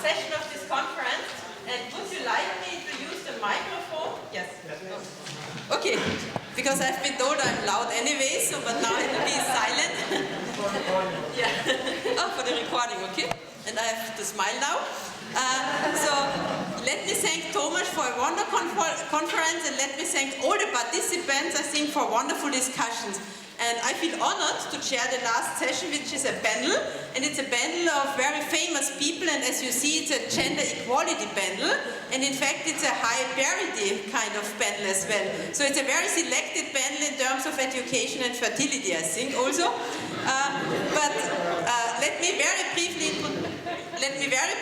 session of this conference, and would you like me to use the microphone? Yes. Okay, because I've been told I'm loud anyway, so but now I have to be silent. Yeah. Oh, for the recording, okay. And I have to smile now. So let me thank Thomas for a wonderful conference, and let me thank all the participants, I think, for wonderful discussions. And I feel honored to chair the last session, which is a panel, and it's a panel of very famous people, and as you see, it's a gender equality panel, and in fact, it's a high parity kind of panel as well. So it's a very selected panel in terms of education and fertility, I think, also. Let me very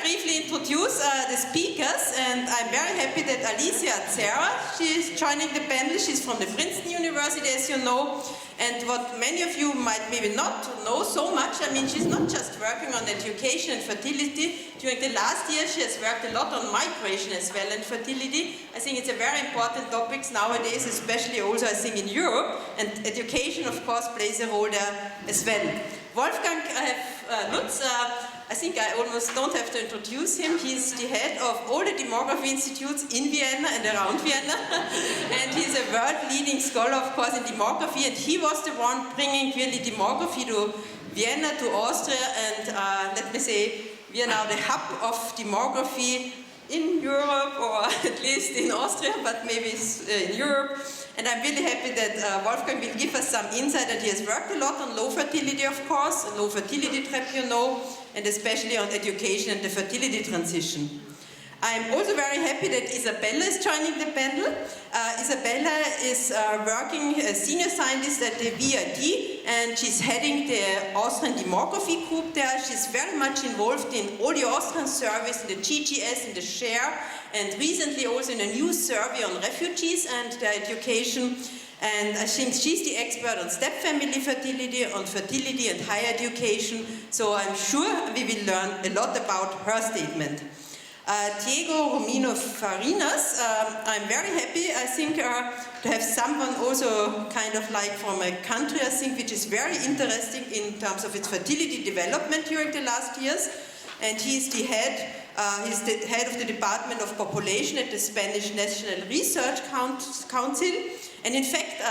briefly introduce the speakers, and I'm very happy that Alicia Adsera, she's joining the panel. She's from the Princeton University, as you know, and what many of you might maybe not know so much, I mean, she's not just working on education and fertility. During the last year, she has worked a lot on migration as well and fertility. I think it's a very important topic nowadays, especially also, I think, in Europe, and education, of course, plays a role there as well. Wolfgang, I have Lutz. I think I almost don't have to introduce him. He's the head of all the demography institutes in Vienna and around Vienna. And he's a world-leading scholar, of course, in demography. And he was the one bringing really demography to Vienna, to Austria. And let me say, we are now the hub of demography in Europe, or at least in Austria, but maybe in Europe. And I'm really happy that Wolfgang will give us some insight, and he has worked a lot on low fertility, of course, low fertility trap, you know, and especially on education and the fertility transition. I'm also very happy that Isabella is joining the panel. Isabella is working as senior scientist at the VIT, and she's heading the Austrian demography group there. She's very much involved in all the Austrian surveys, in the GGS, in the SHARE, and recently also in a new survey on refugees and their education. And I think she's the expert on step-family fertility, on fertility and higher education, so I'm sure we will learn a lot about her statement. Diego Ramiro-Fariñas, I'm very happy, I think, to have someone also kind of like from a country, I think, which is very interesting in terms of its fertility development during the last years. And he's the head of the Department of Population at the Spanish National Research Council. And in fact,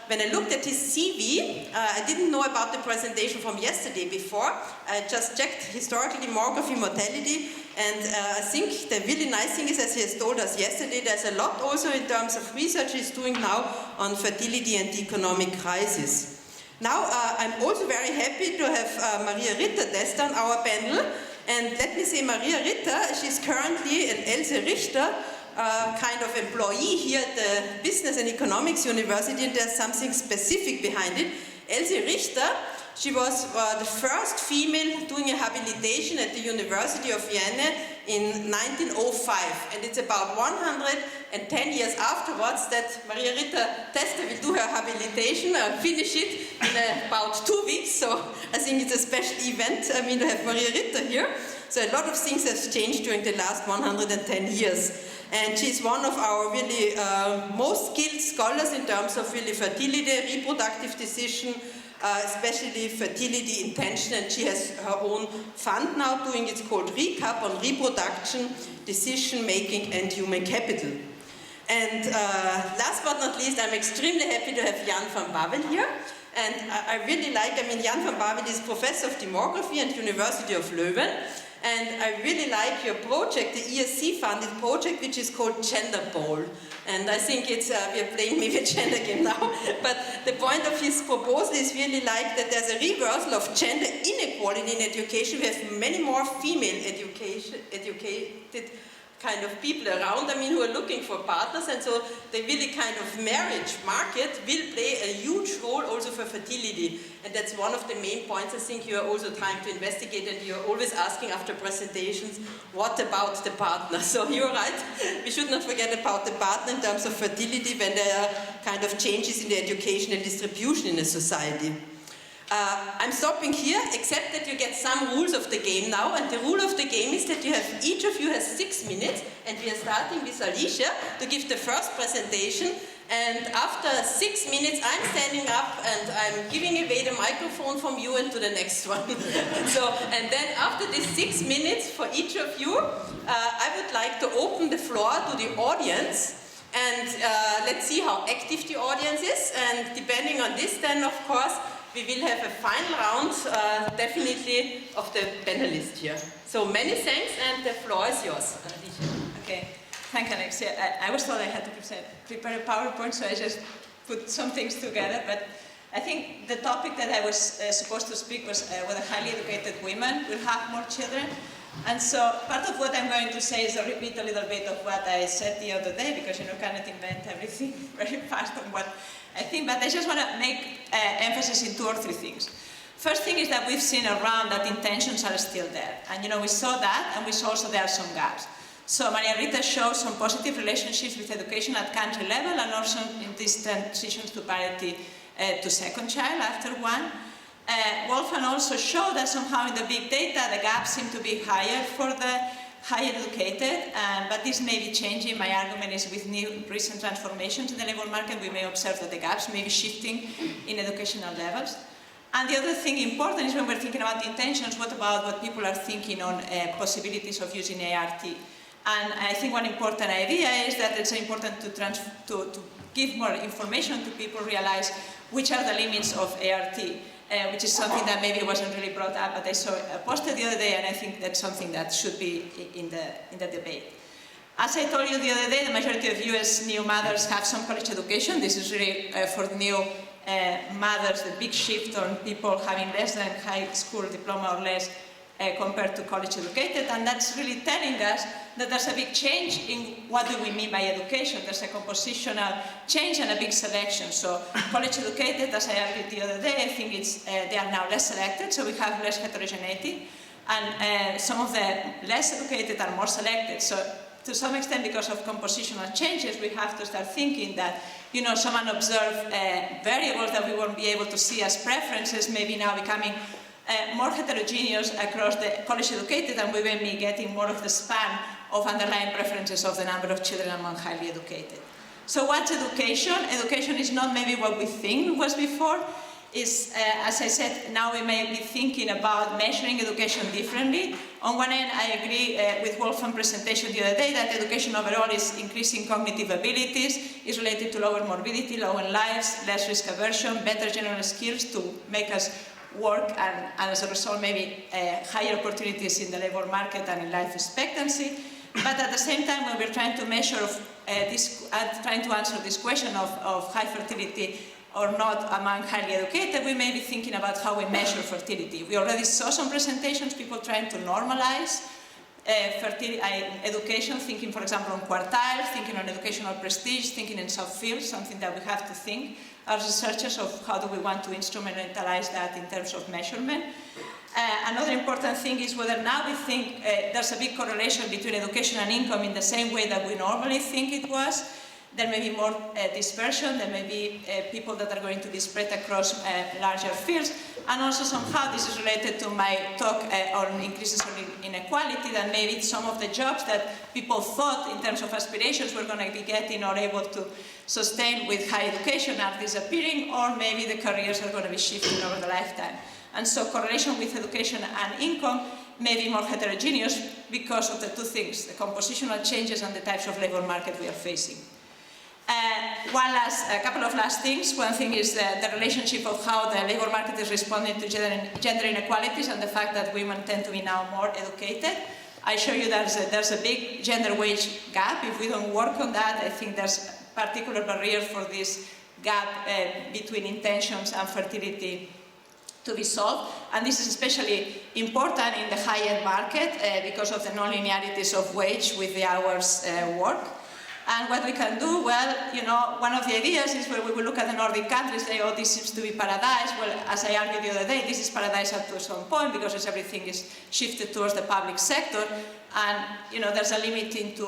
when I looked at his CV, I didn't know about the presentation from yesterday before. I just checked historical demography mortality, and I think the really nice thing is, as he has told us yesterday, there's a lot also in terms of research he's doing now on fertility and the economic crisis. Now, I'm also very happy to have Rita Testa on our panel. And let me say, Rita, she's currently an Else Richter kind of employee here at the Business and Economics University, and there's something specific behind it. Else Richter, she was the first female doing a habilitation at the University of Vienna in 1905, and it's about 110 years afterwards that Rita Testa will do her habilitation and finish it in about 2 weeks, so I think it's a special event, I mean, to have Rita here. So a lot of things have changed during the last 110 years. And she's one of our really most skilled scholars in terms of really fertility, reproductive decision, especially fertility intention, and she has her own fund now doing, it's called RECAP, on reproduction, decision making and human capital. And last but not least, I'm extremely happy to have Jan van Bavel here. And I really like, I mean, Jan van Bavel is professor of demography at University of Leuven. And I really like your project, the ESC funded project, which is called Gender Ball. And I think it's, we are playing maybe a gender game now, but the point of his proposal is really like that there's a reversal of gender inequality in education. We have many more female educated kind of people around, I mean, who are looking for partners, and so the really kind of marriage market will play a huge role also for fertility. And that's one of the main points I think you are also trying to investigate, and you're always asking after presentations, what about the partner? So you're right, we should not forget about the partner in terms of fertility when there are kind of changes in the educational distribution in a society. I'm stopping here, except that you get some rules of the game now, and the rule of the game is that each of you has 6 minutes, and we are starting with Alicia to give the first presentation, and after 6 minutes I'm standing up and I'm giving away the microphone from you and to the next one. And then after these 6 minutes for each of you, I would like to open the floor to the audience. And let's see how active the audience is, and depending on this then, of course, we will have a final round, definitely, of the panelists here. So many thanks, and the floor is yours, Alicia. Okay, thank you, Alexia. I was told I had to prepare a PowerPoint, so I just put some things together, but I think the topic that I was supposed to speak was whether highly educated women will have more children. And so part of what I'm going to say is to repeat a little bit of what I said the other day, because you cannot invent everything very fast on what I think, but I just want to make emphasis in 2 or 3 things. First thing is that we've seen around that intentions are still there. And we saw that, and we saw also there are some gaps. So Rita showed some positive relationships with education at country level, and also in these transitions to parity to second child after 1. Wolfgang also showed that somehow in the big data the gaps seem to be higher for the higher educated, but this may be changing. My argument is with new recent transformations in the labour market, we may observe that the gaps may be shifting in educational levels. And the other thing important is when we're thinking about intentions, what about what people are thinking on possibilities of using ART? And I think one important idea is that it's important to give more information to people, realize which are the limits of ART. Which is something that maybe wasn't really brought up, but I saw a poster the other day, and I think that's something that should be in the debate. As I told you the other day, the majority of US new mothers have some college education. This is really for the new mothers, the big shift on people having less than high school diploma or less compared to college educated, and that's really telling us that there's a big change in what do we mean by education. There's a compositional change and a big selection. So college educated, as I argued the other day, I think they are now less selected, so we have less heterogeneity, and some of the less educated are more selected. So to some extent, because of compositional changes, we have to start thinking that, some unobserved variables that we won't be able to see as preferences may be now becoming more heterogeneous across the college educated, and we may be getting more of the span of underlying preferences of the number of children among highly educated. So what's education? Education is not maybe what we think it was before. As I said, now we may be thinking about measuring education differently. On one end, I agree with Wolfgang's presentation the other day that education overall is increasing cognitive abilities, is related to lower morbidity, lower lives, less risk aversion, better general skills to make us work, and as a result maybe higher opportunities in the labour market and in life expectancy. But at the same time, when we're trying to measure trying to answer this question of high fertility or not among highly educated, we may be thinking about how we measure fertility. We already saw some presentations, people trying to normalize education, thinking, for example, on quartiles, thinking on educational prestige, thinking in subfields, something that we have to think as researchers of how do we want to instrumentalize that in terms of measurement. Another important thing is whether now we think there's a big correlation between education and income in the same way that we normally think it was. There may be more dispersion, there may be people that are going to be spread across larger fields, and also somehow this is related to my talk on increases in inequality, that maybe some of the jobs that people thought in terms of aspirations were going to be getting or able to sustain with high education are disappearing, or maybe the careers are going to be shifting over the lifetime. And so correlation with education and income may be more heterogeneous because of the 2 things, the compositional changes and the types of labour market we are facing. A couple of last things. One thing is the relationship of how the labour market is responding to gender inequalities and the fact that women tend to be now more educated. I show you there's a big gender wage gap. If we don't work on that, I think there's particular barriers for this gap between intentions and fertility to be solved. And this is especially important in the high-end market because of the non-linearities of wage with the hours work. And what we can do, well, one of the ideas is where we will look at the Nordic countries, say, oh, this seems to be paradise. Well, as I argued the other day, this is paradise up to some point because everything is shifted towards the public sector. And, there's a limit into,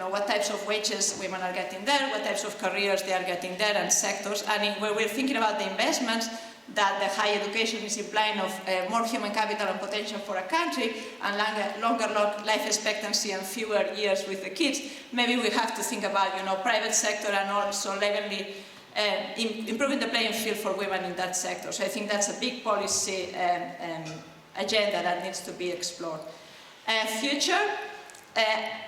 what types of wages women are getting there, what types of careers they are getting there, and sectors. And where we're thinking about the investments, that the high education is implying of more human capital and potential for a country, and longer life expectancy and fewer years with the kids, maybe we have to think about, private sector and also levelly improving the playing field for women in that sector. So I think that's a big policy agenda that needs to be explored. Future,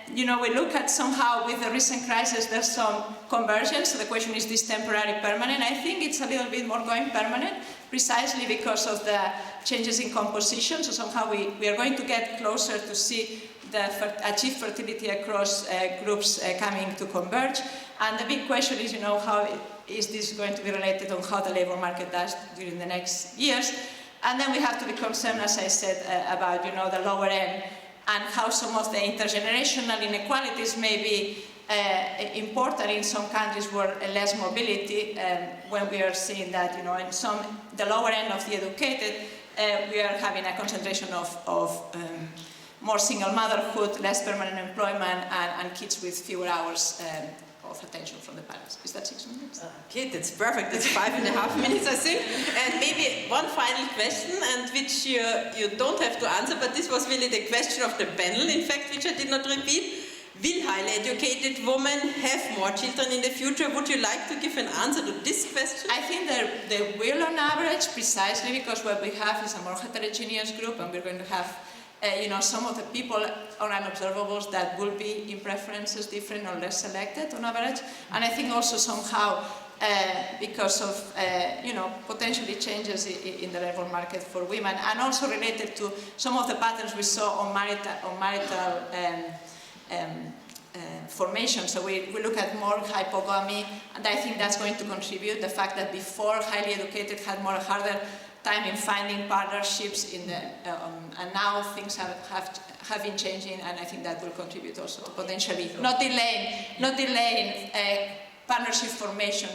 we look at somehow with the recent crisis there's some convergence, so the question is this temporary, permanent? I think it's a little bit more going permanent, precisely because of the changes in composition, so somehow we are going to get closer to see the achieved fertility across groups coming to converge, and the big question is, how is this going to be related on how the labour market does during the next years, and then we have to be concerned, as I said, about the lower end, and how some of the intergenerational inequalities may be important in some countries where less mobility, when we are seeing that, in the lower end of the educated, we are having a concentration of more single motherhood, less permanent employment, and kids with fewer hours of attention from the parents. Is that 6 minutes? Okay, that's perfect. That's 5.5 minutes, I think. And maybe one final question, and which you don't have to answer, but this was really the question of the panel, in fact, which I did not repeat. Will highly educated women have more children in the future? Would you like to give an answer to this question? I think they will on average, precisely because what we have is a more heterogeneous group, and we're going to have some of the people on unobservables that will be in preferences different or less selected on average. And I think also somehow because of potentially changes in the labor market for women, and also related to some of the patterns we saw on marital formation. So we look at more hypogamy, and I think that's going to contribute. The fact that before highly educated had harder time in finding partnerships and now things have been changing, and I think that will contribute also to potentially not delaying partnership formation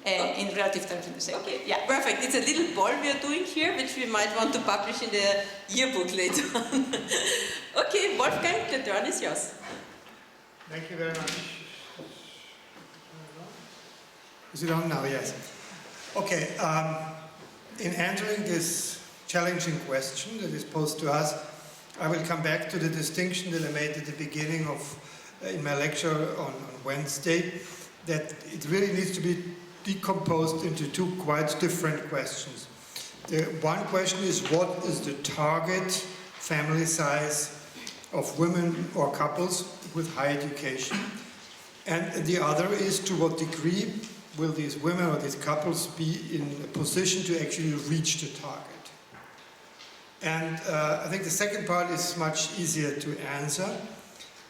in relative terms in the same. Okay, yeah, perfect. It's a little poll we are doing here, which we might want to publish in the yearbook later on. Okay, Wolfgang, the turn is yours. Thank you very much. Is it on now? Yes. Okay. In answering this challenging question that is posed to us, I will come back to the distinction that I made at the beginning of in my lecture on Wednesday, that it really needs to be decomposed into two quite different questions. The one question is, what is the target family size of women or couples with high education? And the other is, to what degree will these women or these couples be in a position to actually reach the target? And I think the second part is much easier to answer,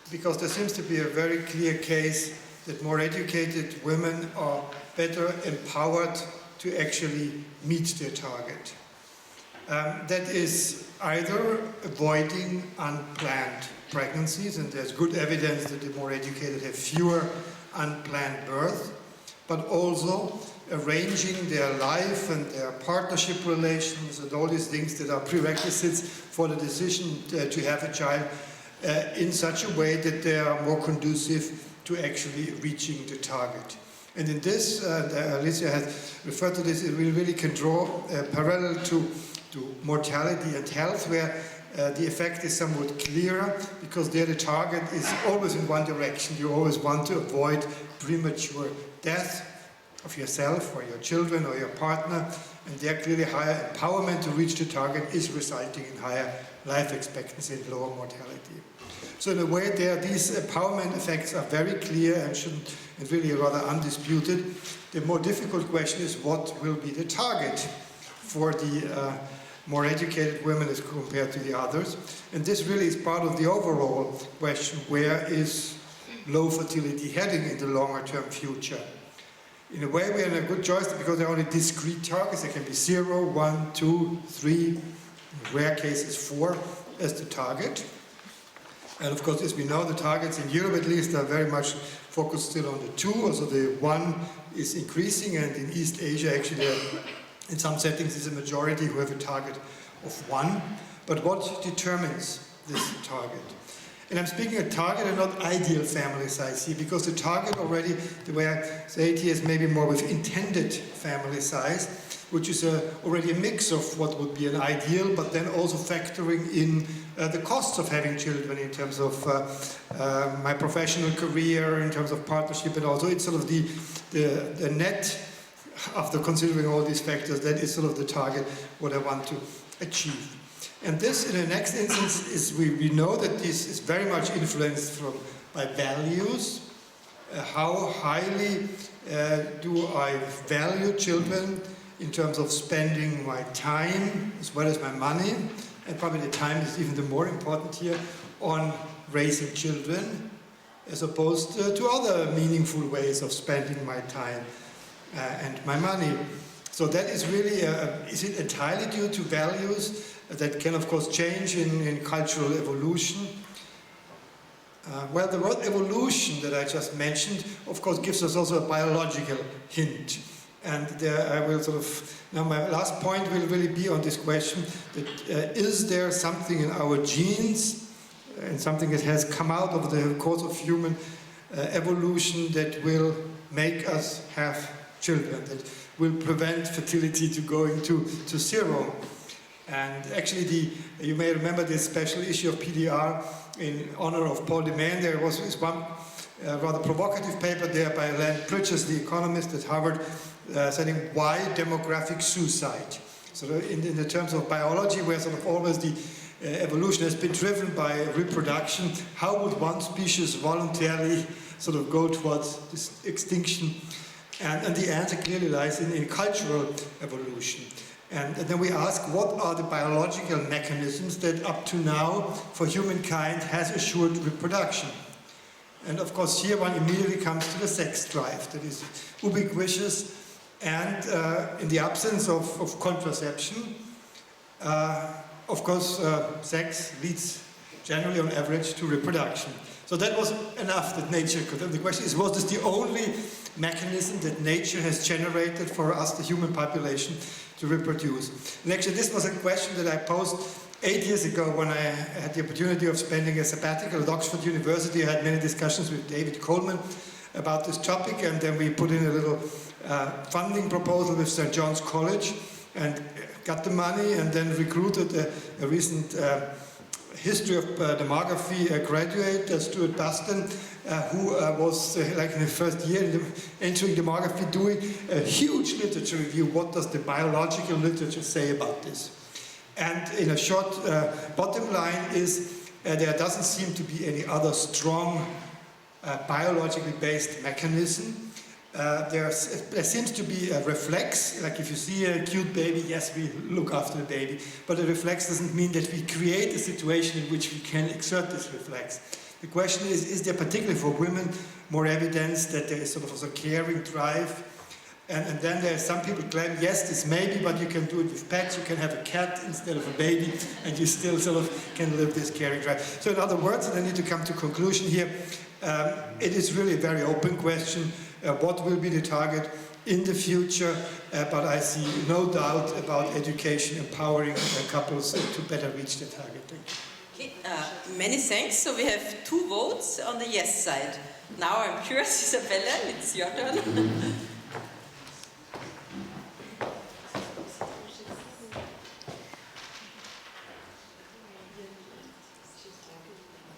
because there seems to be a very clear case that more educated women are better empowered to actually meet their target. That is either avoiding unplanned pregnancies, and there's good evidence that the more educated have fewer unplanned births, but also arranging their life and their partnership relations and all these things that are prerequisites for the decision to have a child in such a way that they are more conducive to actually reaching the target. And in this, Alicia has referred to this, we really can draw a parallel to mortality and health, where the effect is somewhat clearer, because there the target is always in one direction. You always want to avoid premature death of yourself or your children or your partner, and there clearly higher empowerment to reach the target is resulting in higher life expectancy and lower mortality. So in a way there, these empowerment effects are very clear and really rather undisputed. The more difficult question is, what will be the target for the more educated women as compared to the others? And this really is part of the overall question: where is low fertility heading in the longer term future? In a way, we're in a good choice, because there are only discrete targets. There can be 0, 1, 2, 3, in rare cases 4 as the target. And of course, as we know, the targets in Europe at least are very much focused still on the 2, also the 1 is increasing, and in East Asia actually in some settings is a majority who have a target of 1. But what determines this target? And I'm speaking a target and not ideal family size here, because the target already, the way I say it here, is maybe more with intended family size. which is already a mix of what would be an ideal, but then also factoring in the costs of having children in terms of my professional career, in terms of partnership, and also it's sort of the net, after considering all these factors, that is sort of the target, what I want to achieve. And this, in the next instance, is we know that this is very much influenced by values. How highly do I value children in terms of spending my time as well as my money, and probably the time is even the more important here, on raising children, as opposed to other meaningful ways of spending my time and my money. So that is really, is it entirely due to values that can of course change in cultural evolution? Well, the word evolution that I just mentioned, of course, gives us also a biological hint. And there I will sort of, now my last point will really be on this question, that is there something in our genes, and something that has come out of the course of human evolution that will make us have children, that will prevent fertility to going to zero. And actually, you may remember this special issue of PDR in honor of Paul Demain. There was this one rather provocative paper there by Len Pritchard, the economist at Harvard, saying, why demographic suicide? So in the terms of biology, where sort of always the evolution has been driven by reproduction, how would one species voluntarily sort of go towards this extinction? And the answer clearly lies in cultural evolution. And then we ask, what are the biological mechanisms that up to now for humankind has assured reproduction? And of course here one immediately comes to the sex drive that is ubiquitous, and in the absence of contraception, of course sex leads generally on average to reproduction. So that was enough that nature could. And the question is, was this the only mechanism that nature has generated for us, the human population, to reproduce? And actually this was a question that I posed 8 years ago when I had the opportunity of spending a sabbatical at Oxford University. I had many discussions with David Coleman about this topic, and then we put in a little funding proposal with St. John's College and got the money, and then recruited a recent history of demography graduate, Stuart Buston, who was like in the first year entering demography, doing a huge literature review. What does the biological literature say about this? And in a short bottom line is there doesn't seem to be any other strong biologically based mechanism. There seems to be a reflex, like if you see a cute baby, yes, we look after the baby, but a reflex doesn't mean that we create a situation in which we can exert this reflex. The question is there particularly for women more evidence that there is sort of a caring drive? And then there are some people claim, yes, this may be, but you can do it with pets, you can have a cat instead of a baby, and you still sort of can live this caring drive. So in other words, and I need to come to conclusion here, it is really a very open question. What will be the target in the future, but I see no doubt about education empowering couples to better reach the target. Okay, many thanks. So we have 2 votes on the yes side. Now I'm curious, Isabella, it's your turn.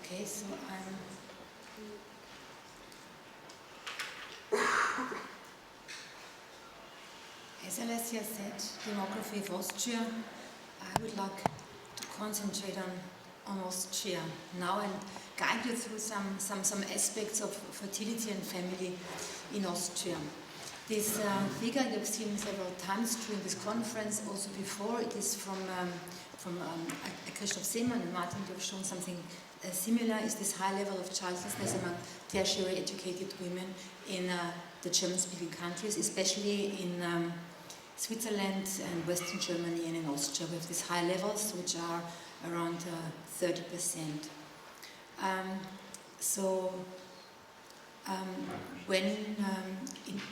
Okay, so as Alicia said, demography of Austria, I would like to concentrate on Austria now and guide you through some aspects of fertility and family in Austria. This figure you've seen several times during this conference, also before, it is from Christoph Seemann and Martin, you've shown something similar, is this high level of childlessness among tertiary educated women in the German-speaking countries, especially in Switzerland and Western Germany and in Austria. We have these high levels, which are around 30%. When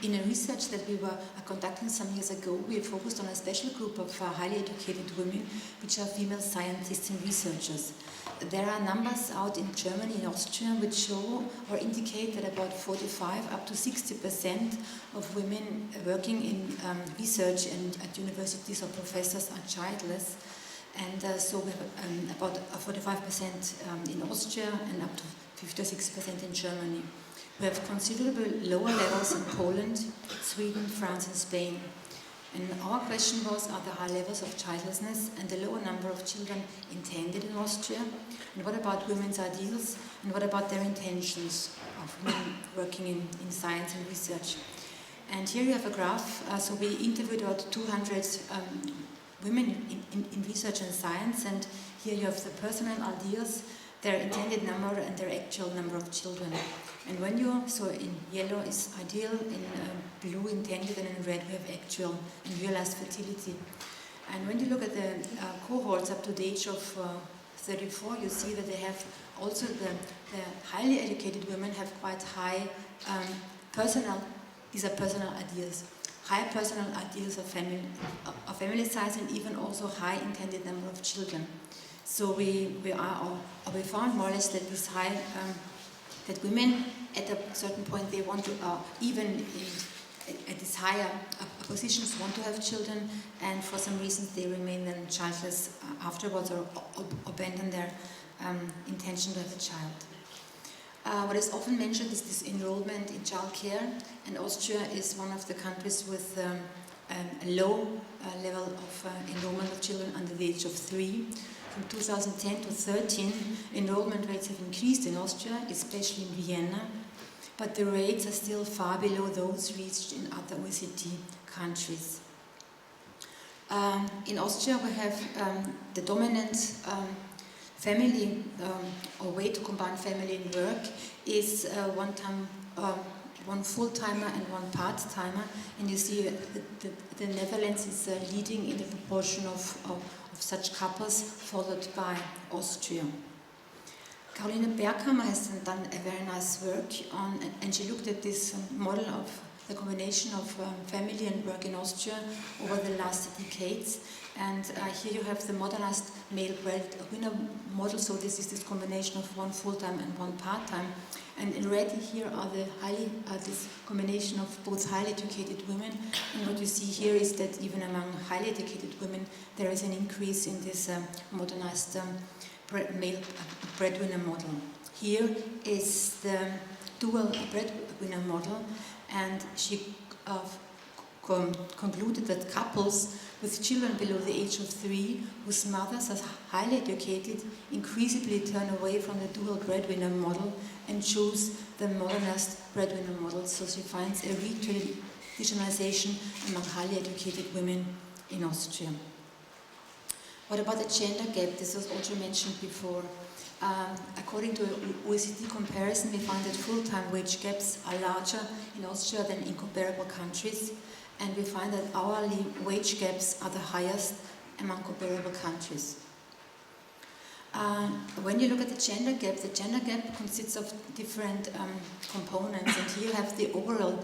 in a research that we were conducting some years ago, we focused on a special group of highly educated women, which are female scientists and researchers. there are numbers out in Germany and Austria which show or indicate that about 45 up to 60% of women working in research and at universities or professors are childless. And so we have about 45% in Austria and up to 56% in Germany. We have considerable lower levels in Poland, Sweden, France and Spain. And our question was, are there high levels of childlessness and the lower number of children intended in Austria? And what about women's ideals? And what about their intentions of women working in science and research? And here you have a graph. So we interviewed about 200 women in research and science, and here you have the personal ideals, their intended number and their actual number of children. And when you, so in yellow is ideal, in blue intended, and in red we have actual and realized fertility. And when you look at the cohorts up to the age of 34, you see that they have also the highly educated women have quite high these are personal ideals. High personal ideals of family size and even also high intended number of children. So we found more or less that this high, that women at a certain point they want to, even at these higher positions want to have children, and for some reasons they remain then childless afterwards or abandon their intention to have a child. What is often mentioned is this enrollment in childcare, and Austria is one of the countries with a low level of enrollment of children under the age of 3. From 2010 to 13, enrollment rates have increased in Austria, especially in Vienna, but the rates are still far below those reached in other OECD countries. In Austria we have the dominant family or way to combine family and work is one full-timer and one part-timer, and you see the Netherlands is leading in the proportion of such couples, followed by Austria. Caroline Berghammer has done a very nice work on, and she looked at this model of the combination of family and work in Austria over the last decades. And here you have the modernized male breadwinner model, so this is this combination of one full-time and one part-time. And in red here are this combination of both highly educated women, and what you see here is that even among highly educated women there is an increase in this modernized male breadwinner model. Here is the dual breadwinner model, and she concluded that couples with children below the age of 3, whose mothers are highly educated, increasingly turn away from the dual breadwinner model and choose the modernized breadwinner model. So she finds a re-traditionalization among highly educated women in Austria. What about the gender gap? This was also mentioned before. According to OECD comparison, we find that full-time wage gaps are larger in Austria than in comparable countries, and we find that hourly wage gaps are the highest among comparable countries. When you look at the gender gap consists of different components, and here you have the overall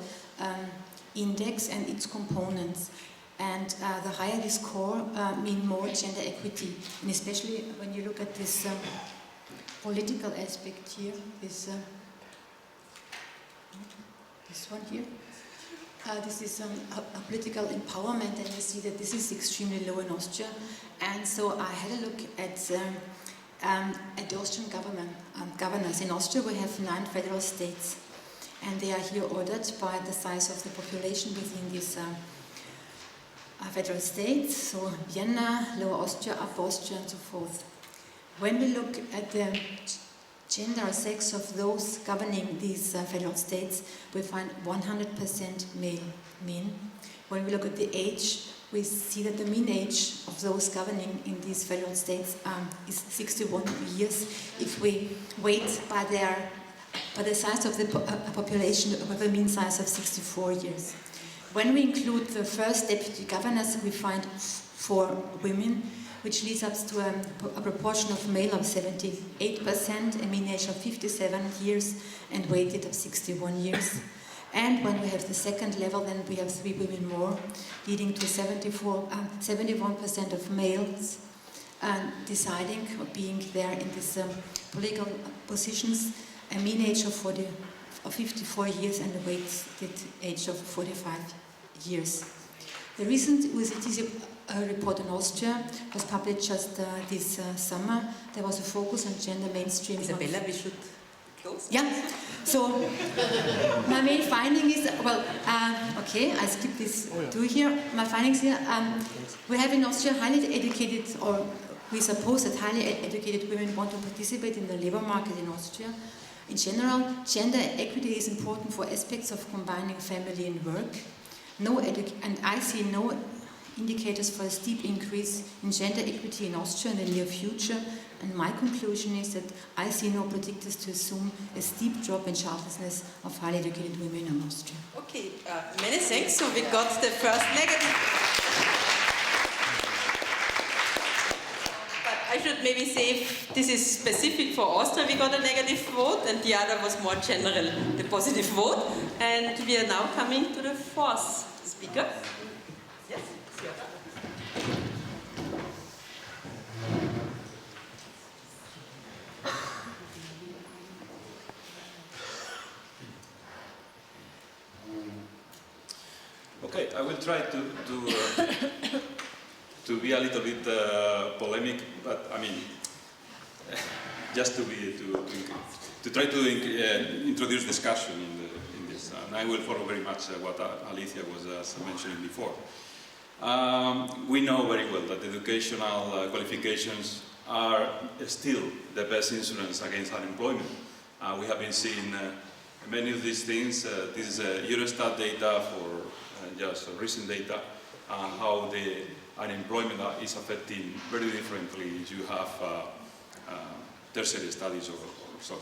index and its components. And the higher the score, mean more gender equity, and especially when you look at this political aspect here, this one here. This is a political empowerment, and you see that this is extremely low in Austria. And so I had a look at the Austrian governors. In Austria we have 9 federal states, and they are here ordered by the size of the population within these federal states, so Vienna, Lower Austria, Upper Austria, and so forth. When we look at the gender or sex of those governing these federal states, we find 100% male men. When we look at the age, we see that the mean age of those governing in these federal states is 61 years. If we weight by the size of the population, we have a mean size of 64 years. When we include the first deputy governors, we find 4 women, which leads up to a proportion of male of 78%, a mean age of 57 years, and weighted of 61 years. And when we have the second level, then we have 3 women more, leading to 71% of males deciding or being there in these political positions, a mean age of 54 years and a weighted age of 45 years. The recent OECD report in Austria was published just this summer. There was a focus on gender mainstream. Isabella, we should close. Yeah, so my main finding is, well, okay, I skip this two here. My findings here, we have in Austria highly educated, or we suppose that highly educated women want to participate in the labor market in Austria. In general, gender equity is important for aspects of combining family and work. And I see no indicators for a steep increase in gender equity in Austria in the near future. And my conclusion is that I see no predictors to assume a steep drop in childlessness of highly educated women in Austria. Okay, many thanks. So we got the first negative. But I should maybe say if this is specific for Austria, we got a negative vote, and the other was more general, the positive vote. And we are now coming to the fourth speaker. Yes, it's your turn. Okay, I will try to be a little bit polemic, but I mean, just to try to introduce discussion in this, and I will follow very much what Alicia was mentioning before. We know very well that educational qualifications are still the best insurance against unemployment. We have been seeing many of these things. This is Eurostat data for just recent data, how the unemployment is affecting very differently if you have tertiary studies or so.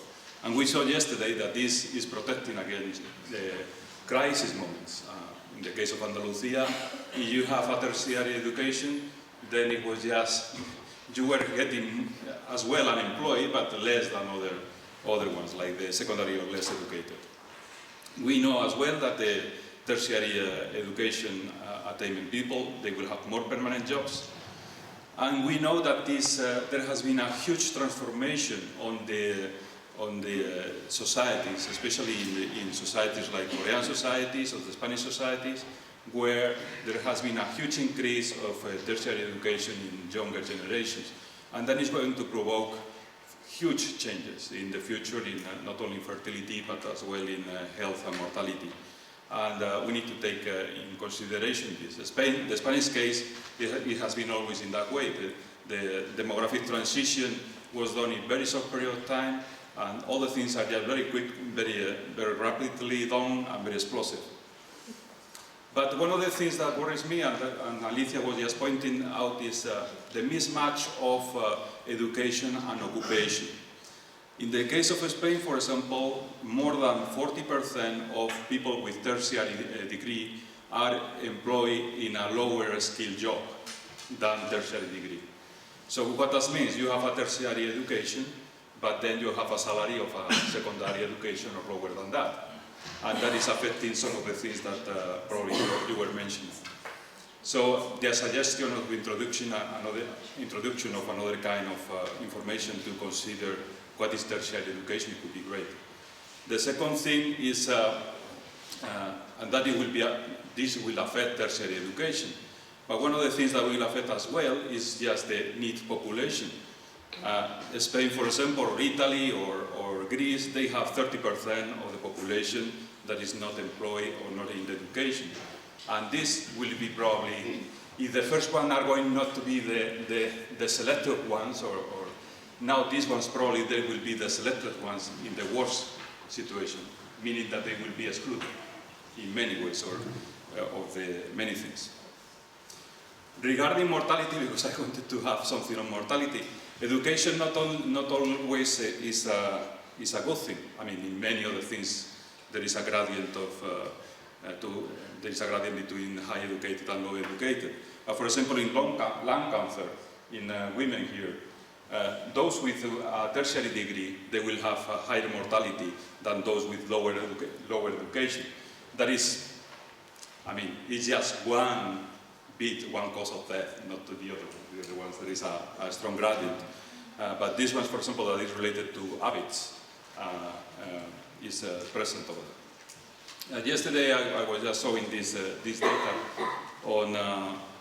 And we saw yesterday that this is protecting against the crisis moments. In the case of Andalusia, if you have a tertiary education, then it was just, you were getting as well unemployed, but less than other ones, like the secondary or less educated. We know as well that the tertiary education attainment people, they will have more permanent jobs. And we know that there has been a huge transformation on the societies, especially in societies like Korean societies or the Spanish societies, where there has been a huge increase of tertiary education in younger generations. And that is going to provoke huge changes in the future, in not only fertility, but as well in health and mortality. And we need to take in consideration this. The Spanish case, it has been always in that way. The demographic transition was done in a very short period of time, and all the things are just very quick, very rapidly done, and very explosive. But one of the things that worries me, and Alicia was just pointing out, is the mismatch of education and occupation. In the case of Spain, for example, more than 40% of people with tertiary degree are employed in a lower skill job than tertiary degree. So what that means, you have a tertiary education, but then you have a salary of a secondary education or lower than that. And that is affecting some of the things that probably you were mentioning. So the suggestion of introduction of another kind of information to consider what is tertiary education could be great. The second thing is, and that this will affect tertiary education. But one of the things that will affect as well is just the need population. Spain, for example, or Italy or Greece, they have 30% of the population that is not employed or not in education. And this will be probably, if the first one are going not to be the selected ones, or now these ones probably they will be the selected ones in the worst situation, meaning that they will be excluded in many ways or of the many things. Regarding mortality, because I wanted to have something on mortality, education not always is a good thing. I mean, in many other things there is a gradient between high educated and low educated. For example, in lung cancer, in women here, those with a tertiary degree, they will have a higher mortality than those with lower education. That is, I mean, it's just one beat one cause of death, not to the other ones. There is a strong gradient. But this one, for example, that is related to habits, is present over there. Yesterday, I was just showing this data on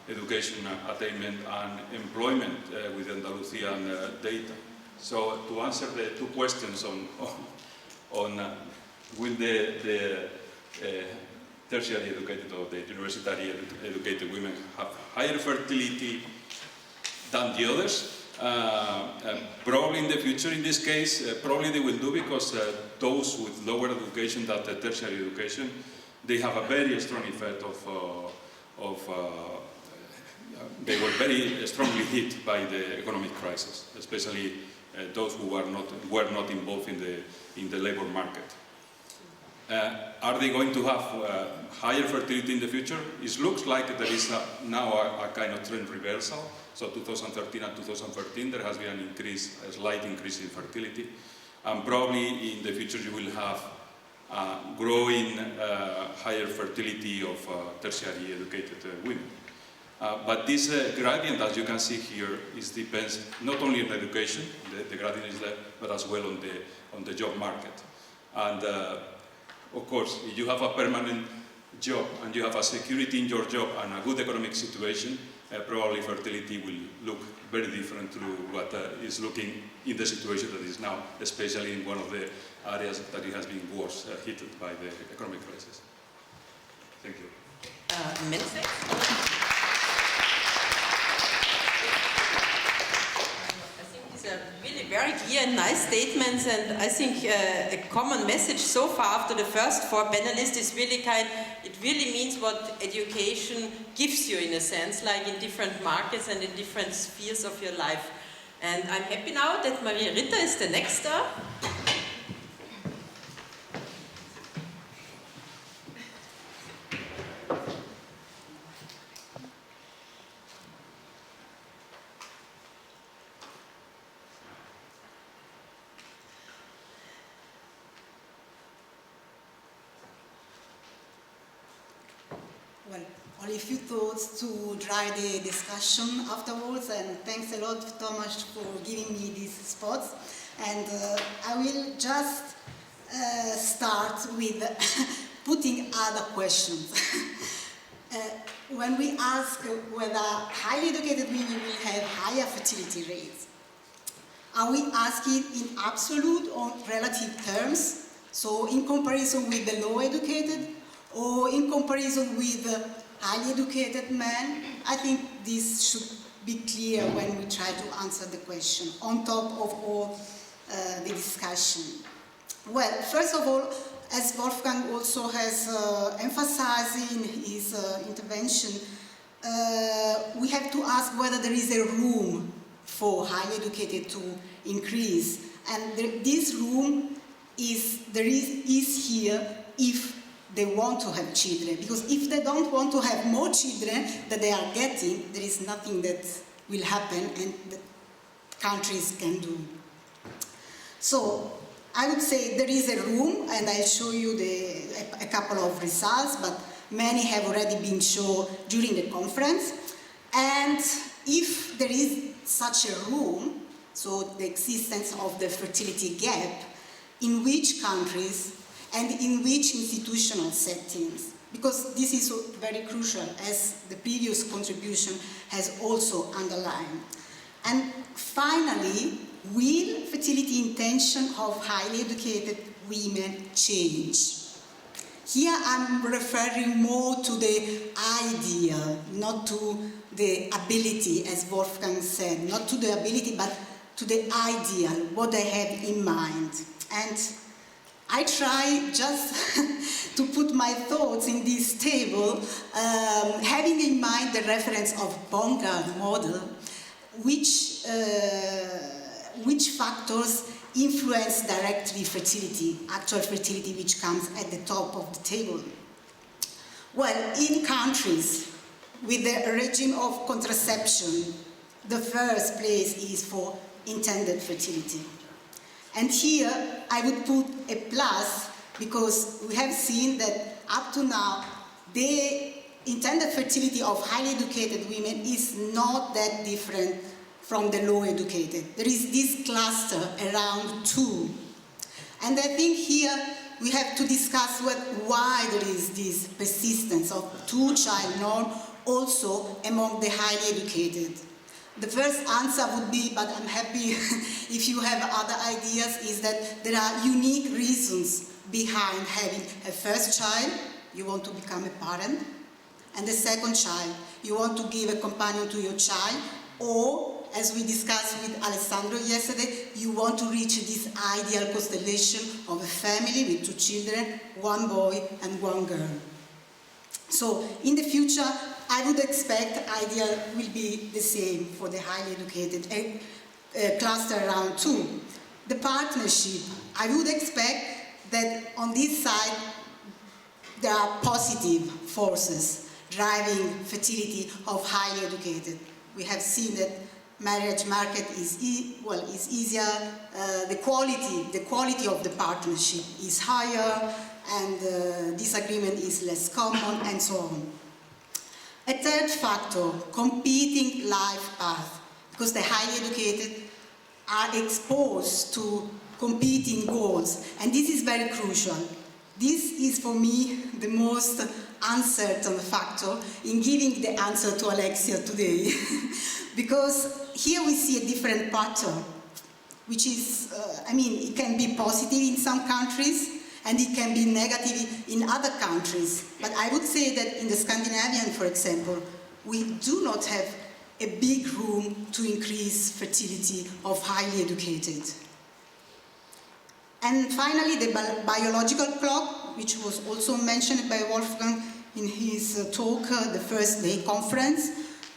education attainment and employment with Andalusian data. So to answer the two questions on will the tertiary educated or the university educated women have higher fertility than the others? Probably in the future, in this case, probably they will do, because those with lower education than the tertiary education, they have a very strong effect they were very strongly hit by the economic crisis, especially those who were not involved in the labor market. Are they going to have higher fertility in the future? It looks like there is now a kind of trend reversal. So 2013 and 2014, there has been a slight increase in fertility. And probably in the future you will have growing higher fertility of tertiary educated women. But this gradient, as you can see here, depends not only on education, the gradient is there, but as well on the job market. And of course, if you have a permanent job and you have a security in your job and a good economic situation, probably fertility will look very different to what is looking in the situation that is now, especially in one of the areas that it has been worse hit by the economic crisis. Thank you. Many thanks. Really very clear and nice statements, and I think a common message so far after the first four panelists is really it really means what education gives you in a sense, like in different markets and in different spheres of your life. And I'm happy now that Rita is the next star. Well, only a few thoughts to drive the discussion afterwards, and thanks a lot, Thomas, for giving me these spots. And I will just start with putting other questions. When we ask whether highly educated women will have higher fertility rates, are we asking in absolute or relative terms? So in comparison with the low educated, or in comparison with highly educated men? I think this should be clear when we try to answer the question, on top of all the discussion. Well, first of all, as Wolfgang also has emphasized in his intervention, we have to ask whether there is a room for highly educated to increase. And this room is here if they want to have children, because if they don't want to have more children than they are getting, there is nothing that will happen and that countries can do. So I would say there is a room, and I'll show you a couple of results, but many have already been shown during the conference. And if there is such a room, so the existence of the fertility gap, in which countries and in which institutional settings, because this is very crucial, as the previous contribution has also underlined. And finally, will fertility intention of highly educated women change? Here I'm referring more to the idea, not to the ability, as Wolfgang said, not to the ability, but to the ideal, what they have in mind. And I try just to put my thoughts in this table, having in mind the reference of Bongard model, which factors influence directly fertility, actual fertility, which comes at the top of the table. Well, in countries with the regime of contraception, the first place is for intended fertility. And here I would put a plus, because we have seen that up to now, the intended fertility of highly educated women is not that different from the low educated. There is this cluster around 2. And I think here we have to discuss why there is this persistence of 2-child norm also among the highly educated. The first answer would be, but I'm happy if you have other ideas, is that there are unique reasons behind having a first child, you want to become a parent, and the second child, you want to give a companion to your child, or, as we discussed with Alessandro yesterday, you want to reach this ideal constellation of a family with 2 children, 1 boy and 1 girl. So, in the future, I would expect ideal will be the same for the highly educated, cluster around 2. The partnership, I would expect that on this side, there are positive forces driving fertility of highly educated. We have seen that marriage market is easier, the quality of the partnership is higher, and disagreement is less common, and so on. A third factor, competing life path, because the highly educated are exposed to competing goals, and this is very crucial. This is, for me, the most uncertain factor in giving the answer to Alexia today. Because here we see a different pattern, which is, it can be positive in some countries, and it can be negative in other countries. But I would say that in the Scandinavian, for example, we do not have a big room to increase fertility of highly educated. And finally, the biological clock, which was also mentioned by Wolfgang in his talk, the first day conference,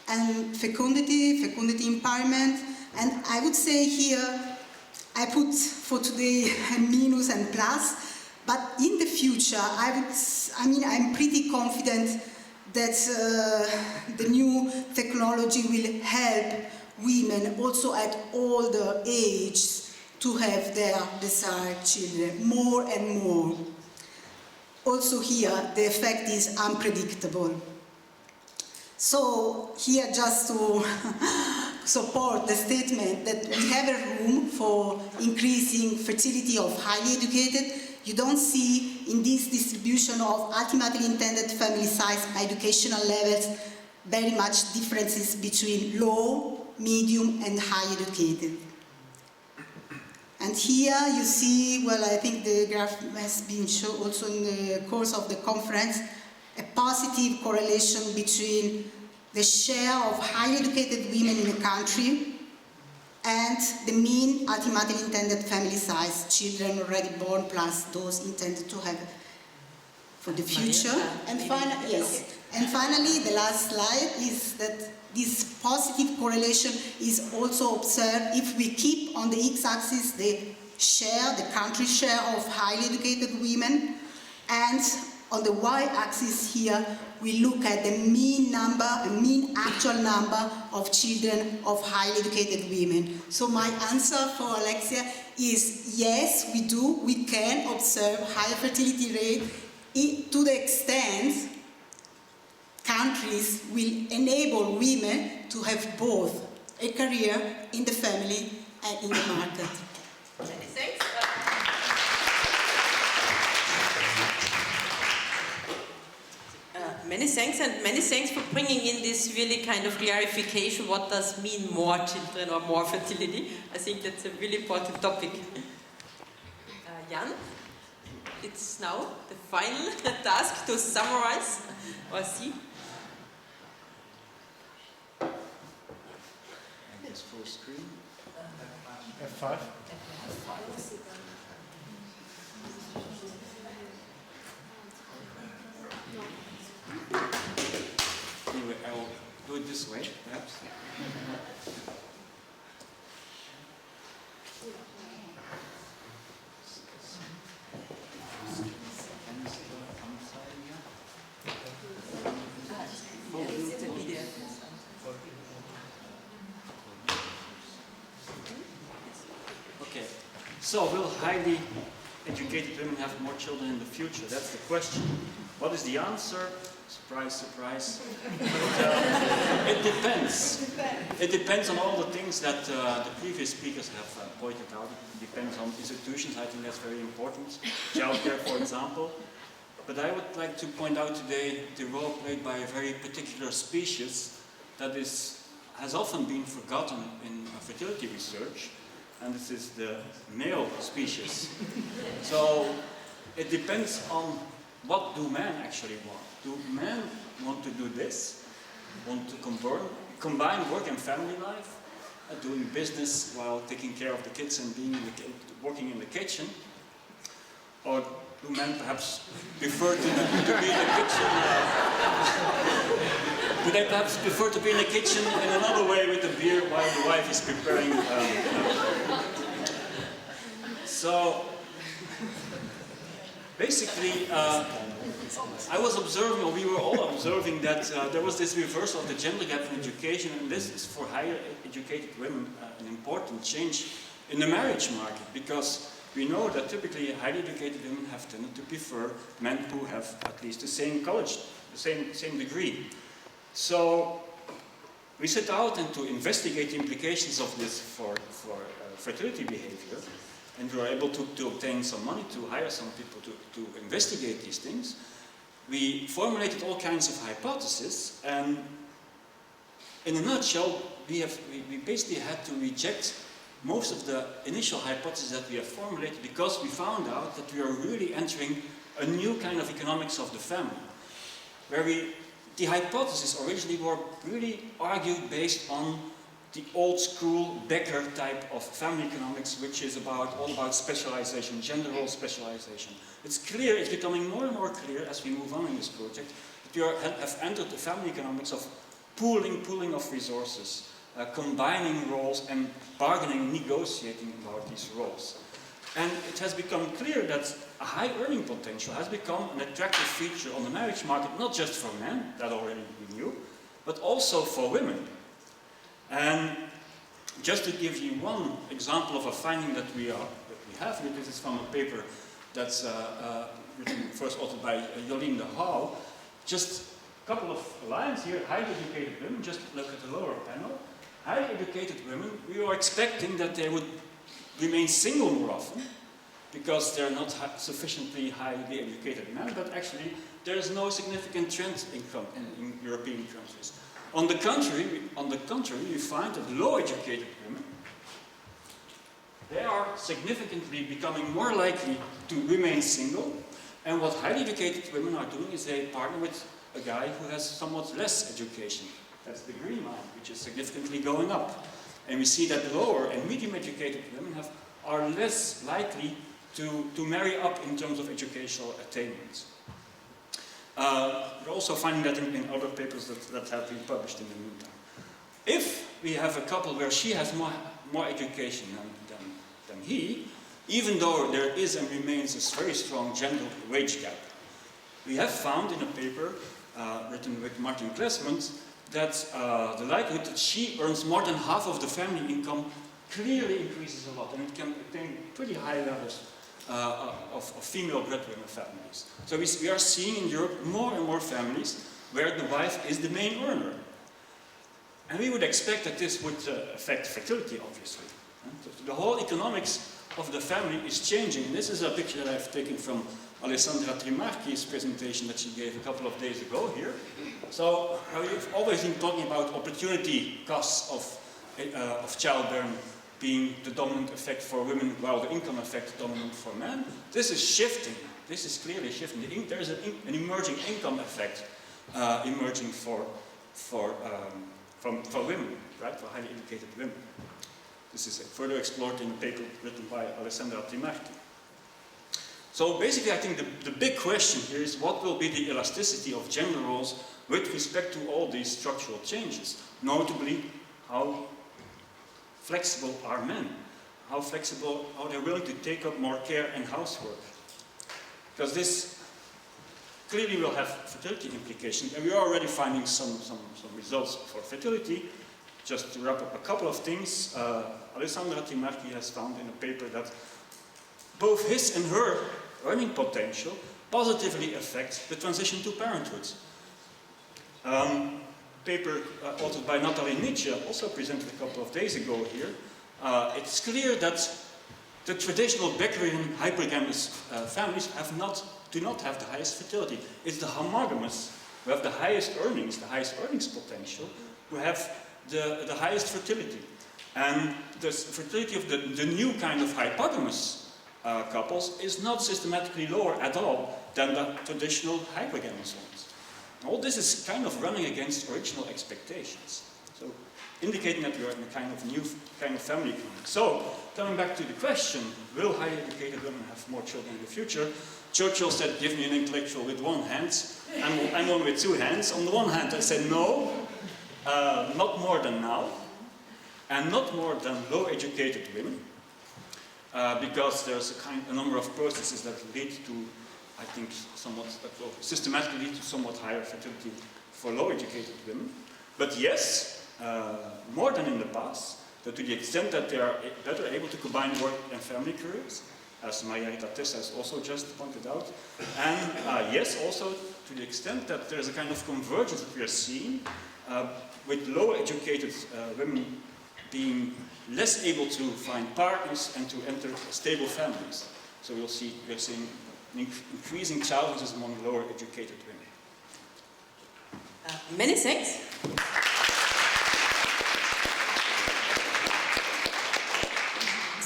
and fecundity impairment. And I would say here, I put for today a minus and plus, but in the future, I'm pretty confident that the new technology will help women also at older age to have their desired children, more and more. Also here, the effect is unpredictable. So here, just to support the statement that we have a room for increasing fertility of highly educated, you don't see in this distribution of ultimately intended family size by educational levels very much differences between low, medium, and high educated. And here you see, I think the graph has been shown also in the course of the conference, a positive correlation between the share of highly educated women in the country and the mean ultimately intended family size, children already born plus those intended to have for the future. And finally, the last slide is that this positive correlation is also observed if we keep on the x-axis the country share of highly educated women, and on the y-axis here we look at the mean actual number of children of highly educated women. So my answer for Alexia is yes, we can observe higher fertility rate to the extent countries will enable women to have both a career in the family and in the market. Many thanks. Many thanks, and many thanks for bringing in this really kind of clarification. What does mean more children or more fertility? I think that's a really important topic. Jan, it's now the final task to summarize or see. It's full screen. F5. Anyway, I will do it this way, perhaps. Okay, so will highly educated women have more children in the future? That's the question. What is the answer? Surprise, surprise. But, it depends. It depends on all the things that the previous speakers have pointed out. It depends on institutions. I think that's very important. Childcare, for example. But I would like to point out today the role played by a very particular species that has often been forgotten in fertility research, and this is the male species. So it depends on what do men actually want. Do men want to do this? Want to combine work and family life? Doing business while taking care of the kids and working in the kitchen? Or do men perhaps prefer to be in the kitchen? Do they perhaps prefer to be in the kitchen in another way with a beer while the wife is preparing? So basically, I was observing, or we were all observing, that there was this reversal of the gender gap in education, and this is for higher educated women an important change in the marriage market, because we know that typically highly educated women have tended to prefer men who have at least the same college, the same degree. So we set out and to investigate the implications of this for fertility behavior, and we were able to obtain some money to hire some people to investigate these things. We formulated all kinds of hypotheses, and in a nutshell, we basically had to reject most of the initial hypotheses that we have formulated, because we found out that we are really entering a new kind of economics of the family, where the hypotheses originally were really argued based on the old school Becker type of family economics, which is all about specialization, gender role specialization. It's clear, it's becoming more and more clear as we move on in this project, that we have entered the family economics of pooling of resources, combining roles and bargaining, negotiating about these roles. And it has become clear that a high earning potential has become an attractive feature on the marriage market, not just for men, that already we knew, but also for women. And just to give you one example of a finding that we have here, this is from a paper that's written, first authored by Jolien de Houw. Just a couple of lines here, highly educated women, just look at the lower panel. Highly educated women, we were expecting that they would remain single more often, because they're not sufficiently highly educated men, but actually there is no significant trend in European countries. On the contrary, we find that low-educated women, they are significantly becoming more likely to remain single, and what highly educated women are doing is they partner with a guy who has somewhat less education. That's the green line, which is significantly going up. And we see that lower and medium-educated women are less likely to marry up in terms of educational attainments. We're also finding that in other papers that have been published in the meantime. If we have a couple where she has more education than he, even though there is and remains this very strong gender wage gap, we have found in a paper written with Martin Klesmans that the likelihood that she earns more than half of the family income clearly increases a lot, and it can attain pretty high levels of female breadwinner families. So we are seeing in Europe more and more families where the wife is the main earner. And we would expect that this would affect fertility, obviously. The whole economics of the family is changing. And this is a picture that I've taken from Alessandra Trimarchi's presentation that she gave a couple of days ago here. So we've always been talking about opportunity costs of childbearing being the dominant effect for women, while the income effect is dominant for men. This is shifting. This is clearly shifting. There is an emerging income effect emerging for women, right? For highly educated women. This is further explored in a paper written by Alessandra Trimarchi. So basically, I think the big question here is what will be the elasticity of gender roles with respect to all these structural changes? Notably, how flexible are men? How flexible are they willing to take up more care and housework? Because this clearly will have fertility implications, and we are already finding some results for fertility. Just to wrap up a couple of things, Alessandra Trimarchi has found in a paper that both his and her earning potential positively affect the transition to parenthood. Paper authored by Natalie Nietzsche, also presented a couple of days ago here. It's clear that the traditional Beckerian hypergamous families do not have the highest fertility. It's the homogamous who have the highest earnings potential, who have the highest fertility. And the fertility of the new kind of hypogamous couples is not systematically lower at all than the traditional hypergamous ones. All this is kind of running against original expectations. So, indicating that we are in a kind of new kind of family economy. So, coming back to the question, will highly educated women have more children in the future? Churchill said, give me an intellectual with one hand, and one with two hands. On the one hand, I said no, not more than now, and not more than low-educated women, because there's a number of processes that lead to, I think, that will systematically lead to somewhat higher fertility for low-educated women. But yes, more than in the past, that to the extent that they are better able to combine work and family careers, as Rita Testa has also just pointed out, and yes, also to the extent that there's a kind of convergence that we are seeing with low-educated women being less able to find partners and to enter stable families. So we're seeing increasing challenges among lower educated women. Many thanks.